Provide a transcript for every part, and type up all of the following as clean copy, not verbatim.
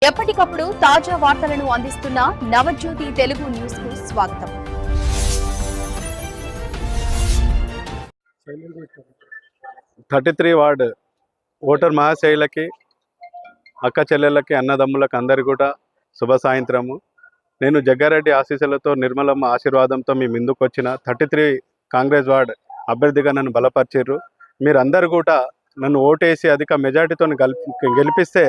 ఎప్పటికప్పుడు తాజా వార్తలను అందిస్తున్న నవజ్యోతి తెలుగు న్యూస్ కు స్వాగతం. 33 వార్డ్ ఓటర్ మహాశైలకి, అక్క చెల్లెళ్ళకి, అన్నదమ్ములకు అందరికీ కూడా శుభ సాయంత్రము. నేను జగ్గారెడ్డి ఆశీస్సులతో, నిర్మలమ్మ ఆశీర్వాదంతో మీ ముందుకు వచ్చిన 33 కాంగ్రెస్ వార్డ్ అభ్యర్థిగా నన్ను బలపరిచారు. మీరందరూ కూడా నన్ను ఓటేసి అధిక మెజార్టీతో గెలిపిస్తే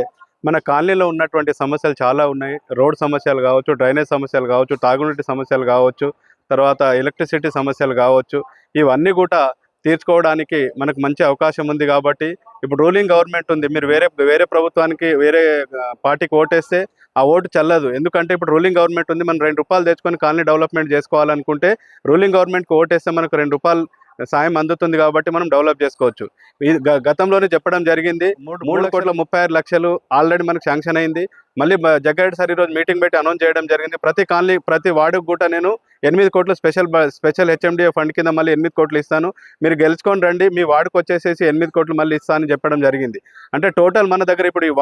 మన కాలనీలో ఉన్నటువంటి సమస్యలు చాలా ఉన్నాయి. రోడ్ సమస్యలు కావచ్చు, డ్రైనేజ్ సమస్యలు కావచ్చు, తాగునీటి సమస్యలు కావచ్చు, తర్వాత ఎలక్ట్రిసిటీ సమస్యలు కావచ్చు, ఇవన్నీ కూడా తీర్చుకోవడానికి మనకు మంచి అవకాశం ఉంది. కాబట్టి ఇప్పుడు రూలింగ్ గవర్నమెంట్ ఉంది, మీరు వేరే ప్రభుత్వానికి, వేరే పార్టీకి ఓటేస్తే ఆ ఓటు చెల్లదు. ఎందుకంటే ఇప్పుడు రూలింగ్ గవర్నమెంట్ ఉంది, మనం ₹2 తెచ్చుకొని కాలనీ డెవలప్మెంట్ చేసుకోవాలనుకుంటే రూలింగ్ గవర్నమెంట్కి ఓటేస్తే మనకు ₹2 సాయం అందుతుంది. కాబట్టి మనం డెవలప్ చేసుకోవచ్చు. గతంలోనే చెప్పడం జరిగింది, 3,36,00,000 ఆల్రెడీ మనకు శాంక్షన్ అయింది. మళ్ళీ జగ్గారెడ్డి సార్ ఈరోజు మీటింగ్ పెట్టి అనౌన్స్ చేయడం జరిగింది. ప్రతి కాలనీ, ప్రతి వార్డుకు కూడా నేను 8 కోట్లు స్పెషల్ హెచ్ఎండిఏ ఫండ్ కింద మళ్ళీ 8 కోట్లు ఇస్తాను. మీరు గెలుచుకొని రండి, మీ వార్డుకు వచ్చేసేసి 8 కోట్లు మళ్ళీ ఇస్తానని చెప్పడం జరిగింది. అంటే టోటల్ మన దగ్గర ఇప్పుడు ఈ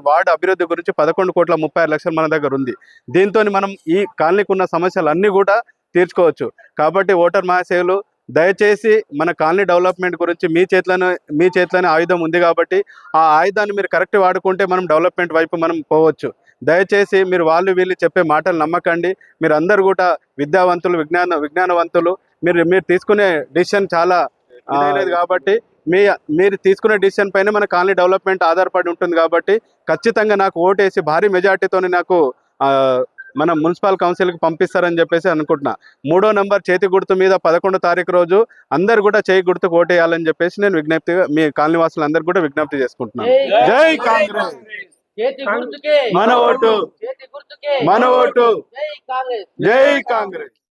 వార్డు అభివృద్ధి గురించి 11,36,00,000 మన దగ్గర ఉంది. దీంతో మనం ఈ కాలనీకి ఉన్న సమస్యలన్నీ కూడా తీర్చుకోవచ్చు. కాబట్టి ఓటర్ మహాశయులు, దయచేసి మన కాలనీ డెవలప్మెంట్ గురించి మీ చేతిలోనే ఆయుధం ఉంది. కాబట్టి ఆ ఆయుధాన్ని మీరు కరెక్ట్ వాడుకుంటే మనం డెవలప్మెంట్ వైపు మనం పోవచ్చు. దయచేసి మీరు వీళ్ళు చెప్పే మాటలు నమ్మకండి. మీరు అందరూ కూడా విద్యావంతులు, విజ్ఞానవంతులు. మీరు తీసుకునే డిసిషన్ చాలా ఇదైనది. కాబట్టి మీరు తీసుకునే డిసిషన్ పైన మన కాలనీ డెవలప్మెంట్ ఆధారపడి ఉంటుంది. కాబట్టి ఖచ్చితంగా నాకు ఓటేసి భారీ మెజార్టీతో నాకు మన మున్సిపల్ కౌన్సిల్కి పంపిస్తారని చెప్పేసి అనుకుంటున్నా. 3వ నంబర్ చేతి గుర్తు మీద 11వ తారీఖు రోజు అందరు కూడా చేయి గుర్తుకు ఓటేయాలని చెప్పేసి నేను విజ్ఞప్తిగా మీ కాలనీ వాసులందరూ కూడా విజ్ఞప్తి చేసుకుంటున్నాను. జై కాంగ్రెస్, మన ఓటు, మన ఓటు, జై కాంగ్రెస్.